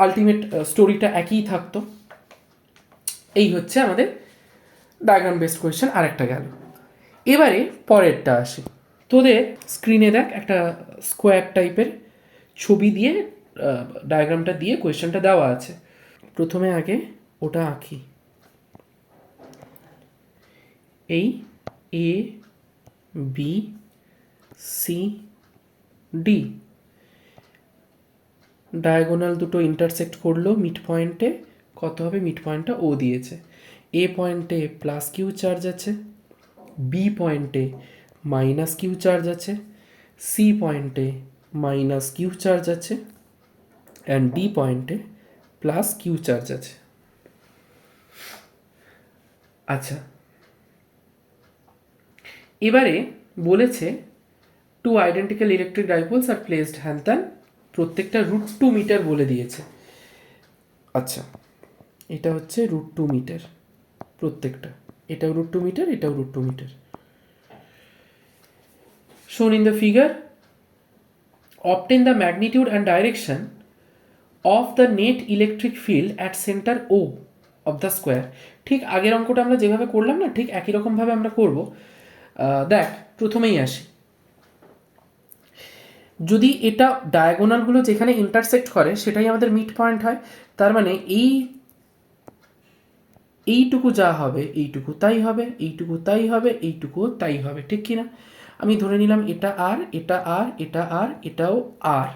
আলটিমেট স্টোরিটা একই থাকতো। এই হচ্ছে আমাদের ডায়াগ্রাম বেসড কোয়েশ্চেন আরেকটা গেল। এবারে পরেরটা আসি, তোদের স্ক্রিনে দেখ একটা স্কোয়ার টাইপের ছবি দিয়ে ডায়াগ্রামটা দিয়ে কোয়েশ্চেনটা দেওয়া আছে। প্রথমে আগে ওটা আঁকি, এই ABCD ডায়াগোনাল দুটো ইন্টারসেক্ট করলো মিড পয়েন্টে, কত হবে, মিড পয়েন্টটা ও দিয়েছে। এ পয়েন্টে প্লাস কিউ চার্জ আছে, বি পয়েন্টে মাইনাস কিউ চার্জ আছে, সি পয়েন্টে মাইনাস কিউ চার্জ আছে, অ্যান্ড ডি পয়েন্টে প্লাস কিউ চার্জ আছে। আচ্ছা, এবারে বলেছে two identical electric dipoles are placed হ্যান প্রত্যেকটা √2 মিটার বলে দিয়েছে। আচ্ছা, এটা হচ্ছে √2 মিটার প্রত্যেকটা, এটাও √2 মিটার, এটাও √2 metre. shown in the figure, obtain the magnitude and direction of the net electric field at center O of the square। ঠিক আগের অঙ্কটা আমরা যেভাবে করলাম না, ঠিক একই রকমভাবে আমরা করব। দেখ, প্রথমেই আসি, যদি এটা ডায়াগোনালগুলো যেখানে ইন্টারসেক্ট করে সেটাই আমাদের মিড পয়েন্ট হয়, তার মানে এইটুকু যা হবে এইটুকু তাই হবে, এইটুকু তাই হবে, এইটুকুও তাই হবে, ঠিক কি না? আমি ধরে নিলাম এটা আর, এটা আর, এটা আর, এটাও আর।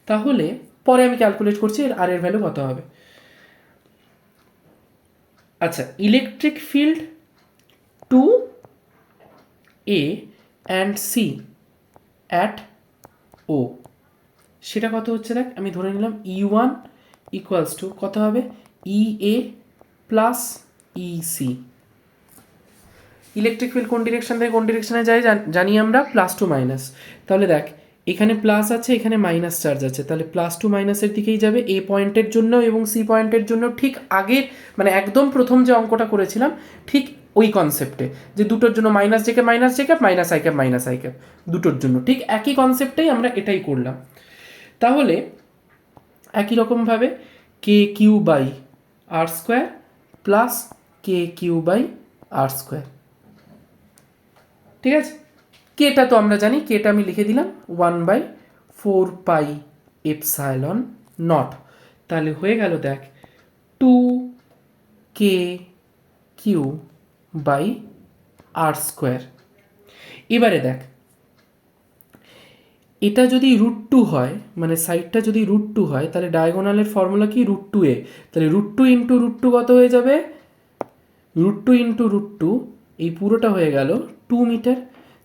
তাহলে পরে আমি ক্যালকুলেট করছি এর আর এর ভ্যালু কত হবে। আচ্ছা, electric field to A and C at O, সেটা কত হচ্ছে দেখ, আমি ধরে নিলাম E1 ইকুয়ালস টু কত হবে, EA plus EC। Electric field কোন ডিরেকশন থেকে কোন ডিরেকশনে যায় জানি আমরা, প্লাস টু মাইনাস। তাহলে দেখ, এখানে প্লাস আছে, এখানে মাইনাস চার্জ আছে, তাহলে প্লাস টু মাইনাসের দিকেই যাবে। এ পয়েন্টের জন্য এবং সি পয়েন্টের জন্য ঠিক আগের মানে একদম প্রথম যে অঙ্কটা করেছিলাম ঠিক ওই কনসেপ্টে, যে দুটোর জন্য minus J cap minus J cap minus I cap minus I cap, দুটোর জন্য ঠিক একই কনসেপ্টেই আমরা এটাই করলাম। তাহলে একই রকমভাবে k Q by r square plus k Q by r square, ঠিক আছে? কেটা তো আমরা জানি, কেটা আমি লিখে দিলাম 1/4πε0। তাহলে হয়ে গেল দেখ 2KQ/r²। এবারে দেখ, এটা যদি √2 হয়, মানে সাইডটা যদি √2 হয়, তাহলে ডায়াগোনালের ফর্মুলা কি, √2a। তাহলে √2 ইন্টু √2 কত হয়ে যাবে, √2 ইন্টু √2, এই পুরোটা হয়ে গেল 2 মিটার।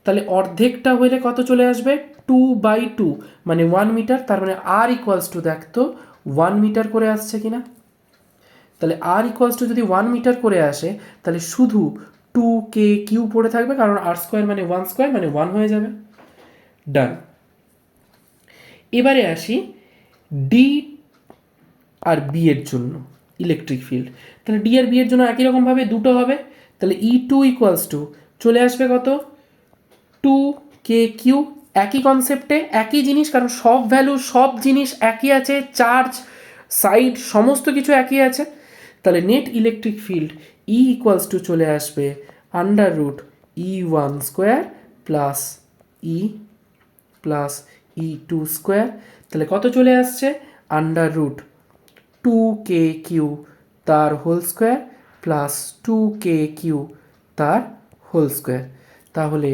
তাহলে অর্ধেকটা হলে কত চলে আসবে, 2/2 মানে 1 মিটার। তার মানে আর ইকুয়ালস টু, দেখ তো 1 মিটার করে আসছে কিনা। তাহলে আর ইকুয়ালস টু যদি 1 মিটার করে আসে, তাহলে শুধু 2KQ পড়ে থাকবে, কারণ আর স্কোয়ার মানে 1 স্কোয়ার মানে 1 হয়ে যাবে। ডান। এবারে আসি ডি আর বি এর জন্য ইলেকট্রিক ফিল্ড। তাহলে ডি আর বি এর জন্য একই রকমভাবে দুটো হবে। তাহলে E2 ইকুয়ালস টু চলে আসবে কত, 2KQ। একই কনসেপ্টে একই জিনিস, কারণ সব ভ্যালু সব জিনিস একই আছে, চার্জ সাইড সমস্ত কিছু একই আছে। তাহলে net electric field E equals two চলে আসবে √E1² plus E plus E2²। তাহলে কত চলে আসছে, √2KQ তার হোল স্কোয়ার প্লাস 2KQ তার হোল স্কোয়ার। তাহলে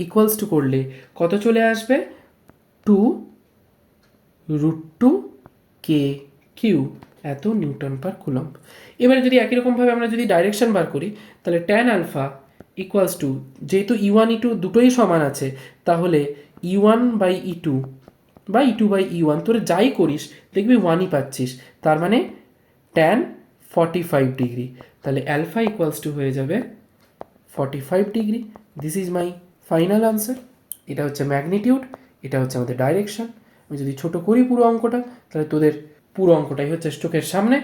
ইকুয়ালস টু করলে কত চলে আসবে, 2√2KQ এত নিউটন পার কুলম্ব। এবারে যদি একই রকমভাবে আমরা যদি ডাইরেকশন বার করি, তাহলে ট্যান আলফা ইকুয়ালস টু, যেহেতু E1 E2 দুটোই সমান আছে, তাহলে E1/E2 বা E2/E1 তোরা যাই করিস দেখবি 1ই পাচ্ছিস। তার মানে ট্যান 45 ডিগ্রি। তাহলে অ্যালফা ইকুয়ালস টু হয়ে যাবে 45 degree. This is my final answer. এটা হচ্ছে ম্যাগনিটিউড, এটা হচ্ছে আমাদের ডাইরেকশন। আমি যদি ছোট করি পুরো অঙ্কটা, তাহলে তোদের পুরো অঙ্কটাই হচ্ছে চোখের সামনে।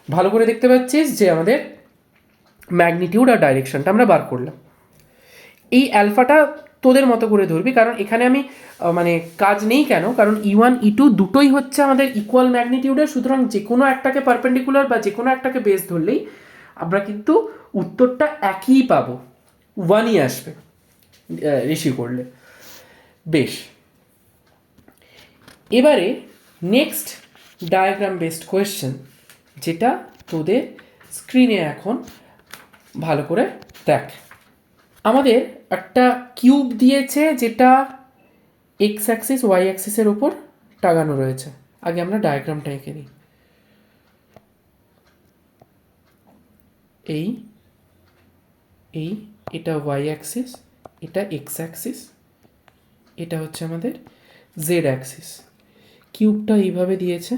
ভালো করে দেখতে পাচ্ছিস যে আমাদের ম্যাগনিটিউড আর ডাইরেকশনটা আমরা বার করলাম। এই অ্যালফাটা তোদের মতো করে ধরবি, কারণ এখানে আমি মানে কাজ নেই কেন, কারণ E1 E2 দুটোই হচ্ছে আমাদের ইকুয়াল ম্যাগনিটিউডের। সুতরাং যে কোনো একটাকে পারপেন্ডিকুলার বা যে কোনো একটাকে বেস ধরলেই আমরা কিন্তু উত্তরটা একই পাবো, 1ই আসবে রেশি করলে। বেশ, এবারে নেক্সট ডায়াগ্রাম বেসড কোয়েশ্চেন, যেটা তোদের স্ক্রিনে এখন ভালো করে দেখ। আমাদের একটা কিউব দিয়েছে, যেটা এক্স অ্যাক্সিস ওয়াই অ্যাক্সিসের ওপর টাঙানো রয়েছে। আগে আমরা ডায়াগ্রামটা এঁকে নিই। এটা ওয়াই অ্যাক্সিস, এটা এক্স অ্যাক্সিস, এটা হচ্ছে আমাদের জেড অ্যাক্সিস। কিউবটা এইভাবে দিয়েছে।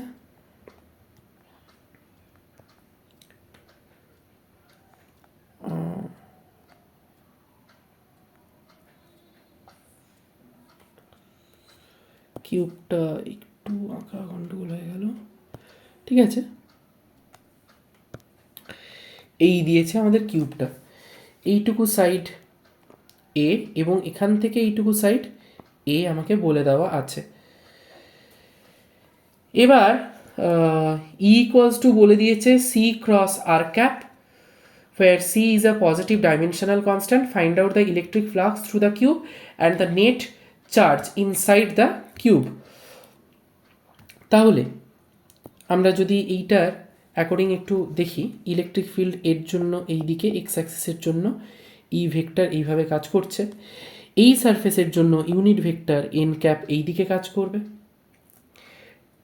কিউবটা একটু আঁকা গন্ডগোল হয়ে গেল, ঠিক আছে। এই দিয়েছে আমাদের কিউবটা, এইটুকু সাইড এ এবং এখান থেকে এইটুকু সাইড এ আমাকে বলে দেওয়া আছে। এবার ই ইকুয়ালস টু বলে দিয়েছে C cross R cap, where c is a positive dimensional constant. Find out the electric flux through the cube and the net charge inside the cube. তাহলে আমরা যদি এইটার অ্যাকর্ডিং একটু দেখি, ইলেকট্রিক ফিল্ড এর জন্য এই দিকে এক্স অ্যাক্সিসের জন্য ই ভেক্টর এইভাবে কাজ করছে, এই সারফেসের জন্য ইউনিট ভেক্টর এন ক্যাপ এই দিকে কাজ করবে।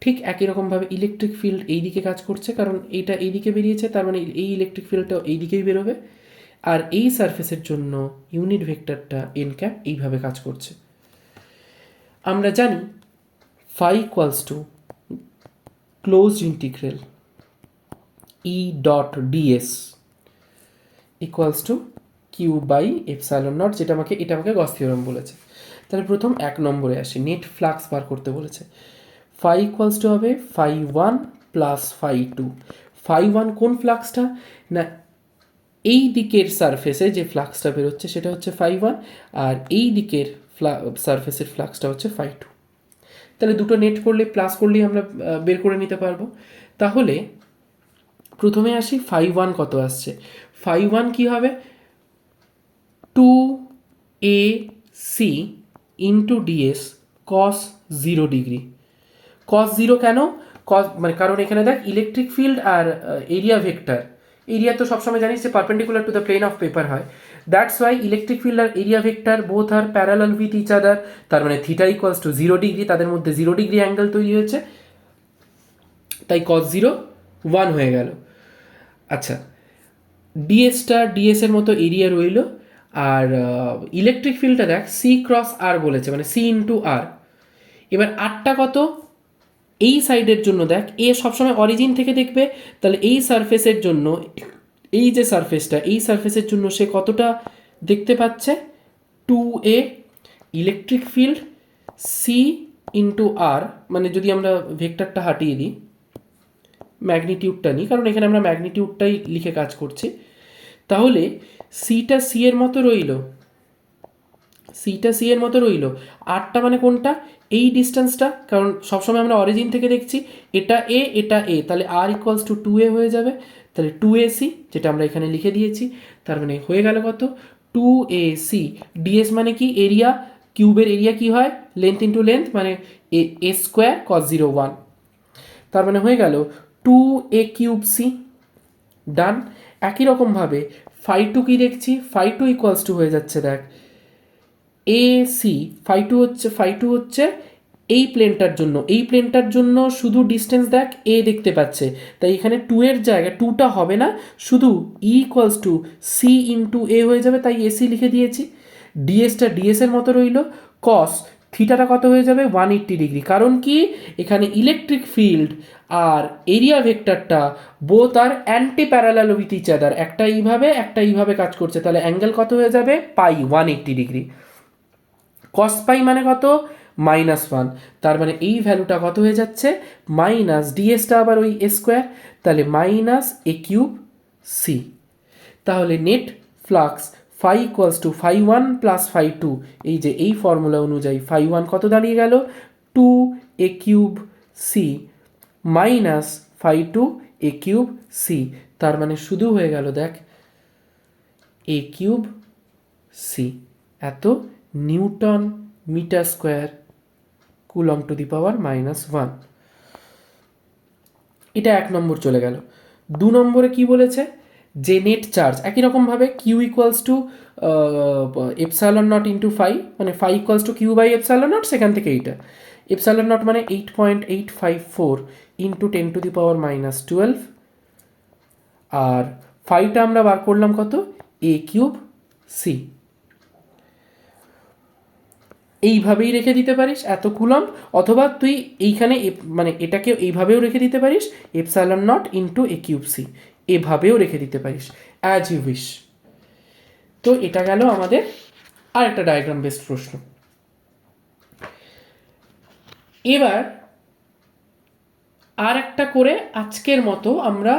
ঠিক একই রকমভাবে ইলেকট্রিক ফিল্ড এই দিকে কাজ করছে, কারণ এইটা এই দিকে বেরিয়েছে, তার মানে এই ইলেকট্রিক ফিল্ডটাও এই দিকেই বেরোবে। আর এই সারফেসের জন্য ইউনিট ভেক্টরটা এন ক্যাপ এইভাবে কাজ করছে। আমরা জানি phi equals to closed integral E dot D S equals to Q by epsilon naught, যেটা এটা আমাকে গস থিওরাম বলেছে। তাহলে প্রথম 1 নম্বরে আসি, নেট ফ্লাক্স বার করতে বলেছে। ফাই ইকুয়ালস টু হবে phi one plus phi two. Phi one কোন ফ্লাক্সটা না, এই দিকের সারফেসে যে ফ্লাক্সটা বেরোচ্ছে সেটা হচ্ছে ফাই ওয়ান, আর এই দিকের সারফেসের ফ্লাক্সটা হচ্ছে ফাই টু। তাহলে দুটো নেট করলে প্লাস করলেই আমরা বের করে নিতে পারবো। তাহলে প্রথমে আসি ফাই ওয়ান কত আসছে। ফাই ওয়ান কী হবে, 2ac into ds cos 0 degree. Cos 0 কেন, কস মানে কারণ এখানে দেখ ইলেকট্রিক ফিল্ড আর এরিয়া ভেক্টর, এরিয়া তো সবসময় জানিস যে perpendicular to the plane of paper হয়, দ্যাটস ওয়াই ইলেকট্রিক ফিল্ড আর area vector both are parallel with each other, তার মানে থিটা ইকুয়ালস টু 0 ডিগ্রি, তাদের মধ্যে 0 ডিগ্রি অ্যাঙ্গেল তৈরি হয়েছে, তাই কস 0 1 হয়ে গেল। আচ্ছা, ডিএসের মতো এরিয়া রইল, আর ইলেকট্রিক ফিল্ডটা দেখ সি ক্রস আর বলেছে, মানে সি ইন্টু আর। এবার আরটা কত, এই সাইডের জন্য দেখ এ সবসময় অরিজিন থেকে দেখবে, তাহলে এই সারফেসের জন্য এই যে সারফেসটা, এই সারফেসের জন্য সে কতটা দেখতে পাচ্ছে, 2a electric field C into r, মানে যদি আমরা ভেক্টরটা হাটিয়ে দিই, ম্যাগনিটিউডটা নিই, কারণ এখানে আমরা ম্যাগনিটিউডটাই লিখে কাজ করছি, তাহলে সিটা সি এর মতো রইল, সিটা সি এর মতো রইল। আরটা মানে কোনটা, এই ডিস্টেন্সটা, কারণ সবসময় আমরা অরিজিন থেকে দেখছি, এটা এ এটা এ, তাহলে আর ইকুয়ালস টু 2a হয়ে যাবে, তাহলে 2ac যেটা আমরা এখানে লিখে দিয়েছি, তার মানে হয়ে গেল কত 2ac। ডিএস মানে কি, এরিয়া, কিউবের এরিয়া কি হয়, লেন্থ ইন্টু লেন্থ, মানে এ স্কোয়ার কস 0 1, তার মানে হয়ে গেল 2a কিউব সি। ডান। একই রকমভাবে ফাই টু কি দেখছি, ফাই টু ইকুয়ালস টু হয়ে যাচ্ছে দেখ এ সি, ফাই টু হচ্ছে এই প্লেনটার জন্য শুধু ডিস্টেন্স দেখ এ দেখতে পাচ্ছে, তাই এখানে 2 এর জায়গায় 2টা হবে না, শুধু E equals to C into A হয়ে যাবে, তাই এসি লিখে দিয়েছি। ডিএসটা ডিএসের মতো রইল, কস থিটাটা কত হয়ে যাবে 180 ডিগ্রি, কারণ কি এখানে ইলেকট্রিক ফিল্ড আর এরিয়া ভেক্টরটা both are anti parallel with each other, একটা এইভাবে কাজ করছে, তাহলে অ্যাঙ্গেল কত হয়ে যাবে পাই 180 ডিগ্রি। কস পাই মানে কত -1, তার মানে এই ভ্যালুটা কত হয়ে যাচ্ছে মাইনাস ডিএসটা আবার ওই এ স্কোয়ার, তাহলে মাইনাস এ কিউব সি। তাহলে net flux phi equals to phi one plus phi two, এই যে এই ফর্মুলা অনুযায়ী ফাই ওয়ান কত দাঁড়িয়ে গেল 2a cube C minus phi two A cube C, তার মানে শুধু হয়ে গেল দেখ এ কিউব সি, এত newton metre square coulomb to the power -1। এটা 1 নম্বর চলে গেল। 2 নম্বরে কি বলেছে, যে নেট চার্জ একই রকমভাবে q equals to epsilon naught into phi, মানে phi equals to Q by epsilon naught, সেখান থেকে এইটা এপসাইলন নট মানে 8.854 ইন্টু 10 টু দি পাওয়ার -12, আর ফাইটা আমরা বার করলাম কত এ কিউব সি। এইভাবেই রেখে দিতে পারিস এত কুলম, অথবা তুই এইখানে মানে এটাকে এইভাবেও রেখে দিতে পারিস epsilon naught into A cube C, এভাবেও রেখে দিতে পারিস, অ্যাজ ইউ উইশ। তো এটা গেল আমাদের আর একটা ডায়াগ্রাম বেসড প্রশ্ন। এবার আর একটা করে আজকের মতো আমরা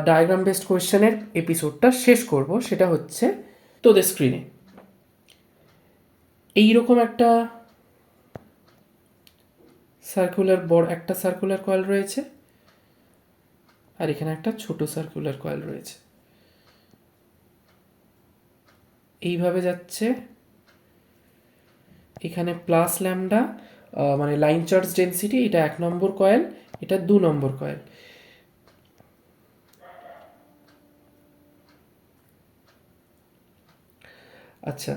ডায়াগ্রাম বেসড কোয়েশ্চেনের এপিসোডটা শেষ করব। সেটা হচ্ছে তোদের স্ক্রিনে এইরকম একটা সার্কুলার কয়েল রয়েছে, আর এখানে একটা ছোট সার্কুলার কয়েল রয়েছে, এইভাবে যাচ্ছে। এখানে প্লাস ল্যামডা মানে লাইন চার্জ ডেন্সিটি, এটা 1 নম্বর কয়েল, এটা 2 নম্বর কয়েল। আচ্ছা,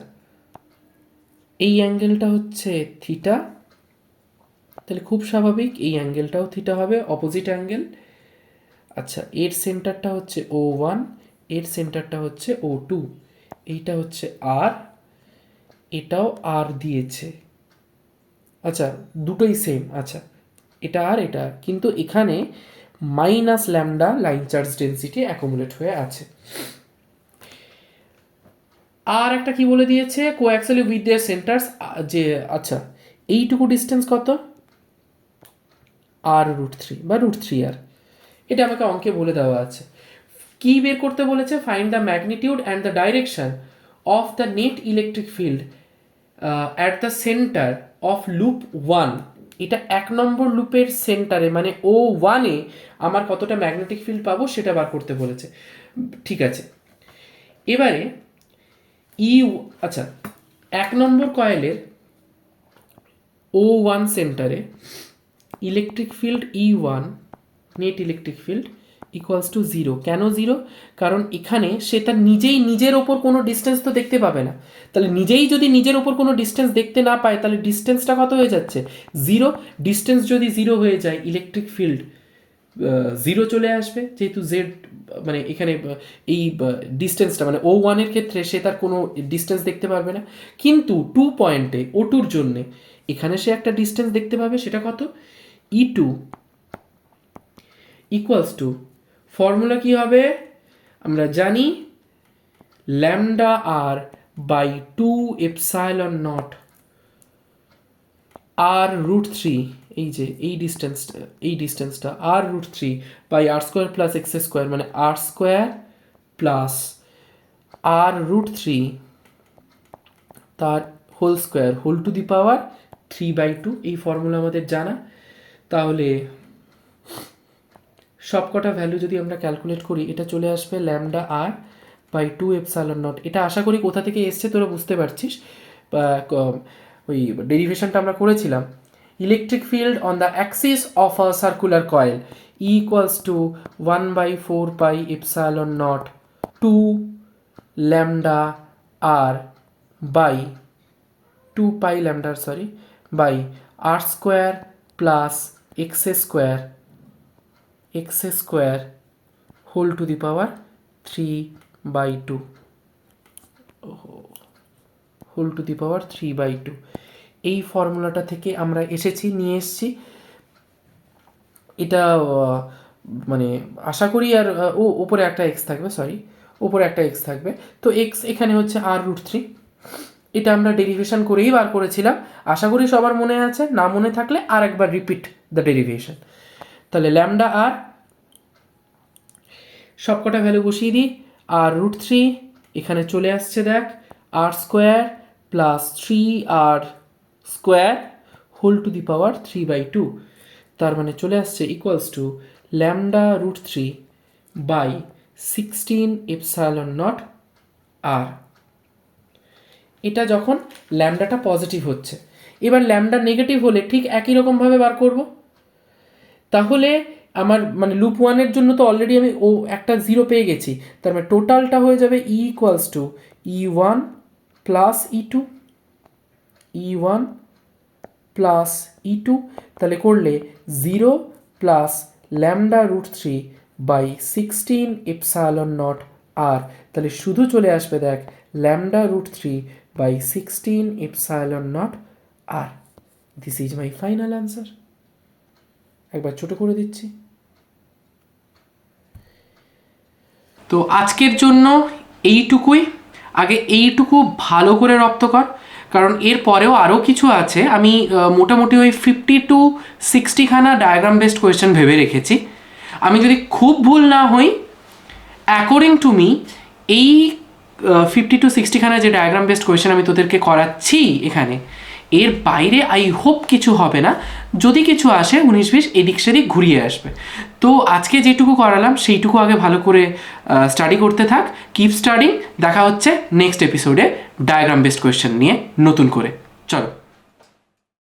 এই অ্যাঙ্গেলটা হচ্ছে থিটা, তাহলে খুব স্বাভাবিক এই অ্যাঙ্গেলটাও থিটা হবে, অপোজিট অ্যাঙ্গেল। আচ্ছা, এর সেন্টারটা হচ্ছে O1, এর সেন্টারটা হচ্ছে O2, এইটা হচ্ছে আর, এটাও আর দিয়েছে। আচ্ছা, দুটোই সেম। আচ্ছা, এটা আর এটা, কিন্তু এখানে minus lambda line charge density accumulate হয়ে আছে। আর একটা কি বলে দিয়েছে, কোঅ্যাক্সিয়ালি উইথ দেয়ার সেন্টার্স, যে আচ্ছা এইটুকু ডিস্টেন্স কত, r√3 বা √3 আর, এটা আমাকে অঙ্কে বলে দেওয়া আছে। কি বের করতে বলেছে, find the magnitude and the direction of the net electric field at the centre of loop 1। এটা 1 নম্বর লুপের সেন্টারে মানে O1-এ আমার কতটা ম্যাগনেটিক ফিল্ড পাবো সেটা বার করতে বলেছে। ঠিক আছে, এবারে আচ্ছা, 1 নম্বর কয়েলের O1 সেন্টারে electric field E1, net electric field equals to 0। কেন 0? কারণ এখানে সে তার নিজের ওপর কোনো ডিস্টেন্স তো দেখতে পাবে না। তাহলে নিজেই যদি নিজের ওপর কোনো ডিস্টেন্স দেখতে না পায়, তাহলে ডিস্টেন্সটা কত হয়ে যাচ্ছে, 0। ডিস্টেন্স যদি 0 হয়ে যায়, ইলেকট্রিক ফিল্ড 0 চলে আসবে, যেহেতু জেড মানে এখানে এই ডিস্টেন্সটা মানে O1-এর ক্ষেত্রে সে তার কোনো ডিস্টেন্স দেখতে পারবে না। কিন্তু 2 পয়েন্টে O2-র জন্যে এখানে সে একটা ডিস্টেন্স দেখতে পাবে, সেটা কত, E2 ইকুয়ালস টু, ফর্মুলা কি হবে আমরা জানি, lambda R by 2 epsilon naught r√3, এই যে এই ডিস্টেন্সটা r√3 by r² plus x² মানে r² প্লাস r√3 তার whole square whole to the power 3/2। এই ফর্মুলা আমাদের জানা। তাহলে সবকটা ভ্যালু যদি আমরা ক্যালকুলেট করি, এটা চলে আসবে lambda R by 2 epsilon naught. এটা আশা করি কোথা থেকে এসছে তোরা বুঝতে পারছিস, ওই ডেরিভেশনটা আমরা করেছিলাম। Electric field on the axis of a circular coil equals to 1/4 pi epsilon naught 2 lambda R by 2 pi lambda by r² plus x² whole to the power 3/2 whole to the power 3/2। এই ফর্মুলাটা থেকে আমরা নিয়ে এসেছি। এটা মানে আশা করি, আর ওপরে একটা এক্স থাকবে, ওপরে একটা এক্স থাকবে, তো এক্স এখানে হচ্ছে r√3। এটা আমরা ডেরিভেশন করেই বার করেছিলাম, আশা করি সবার মনে আছে। না মনে থাকলে আর একবার রিপিট দ্য ডেরিভেশন। তাহলে ল্যামডা আর, সবকটা ভ্যালু বসিয়ে দিই, r√3 এখানে চলে আসছে দেখ r² plus 3r² whole to the power 3/2। তার মানে চলে আসছে equals to λ√3 by 16 epsilon naught R. এটা যখন ল্যামডাটা পজিটিভ হচ্ছে। এবার ল্যামডা নেগেটিভ হলে ঠিক একই রকমভাবে বার করব। তাহলে আমার মানে লুপ 1-এর জন্য তো অলরেডি আমি একটা 0 পেয়ে গেছি, তার মানে টোটালটা হয়ে যাবে E equals to E1 plus E1 plus E2। তাহলে করলে 0 plus λ√3 by 16 epsilon naught R. তাহলে শুধু চলে আসবে দেখ λ√3 by 16 epsilon naught R. This is my final answer. একবার ছোট করে দিচ্ছি। তো আজকের জন্য এইটুকুই। আগে এইটুকু ভালো করে রপ্ত কর, কারণ এর পরেও আরও কিছু আছে। আমি মোটামুটি ওই 50 to 60 খানা ডায়াগ্রাম বেসড কোয়েশ্চেন ভেবে রেখেছি। আমি যদি খুব ভুল না হই, অ্যাকর্ডিং টু মি এই 50 to 60 খানা যে ডায়াগ্রাম বেসড কোয়েশ্চেন আমি তোদেরকে করাচ্ছি এখানে, এর বাইরে আই হোপ কিছু হবে না। যদি কিছু আসে 19-20 এদিক সেদিক ঘুরিয়ে আসবে। তো আজকে যেটুকু করালাম সেইটুকু আগে ভালো করে স্টাডি করতে থাক। Keep studying. দেখা হচ্ছে নেক্সট এপিসোডে ডায়াগ্রাম বেসড কোয়েশ্চেন নিয়ে নতুন করে। চলো।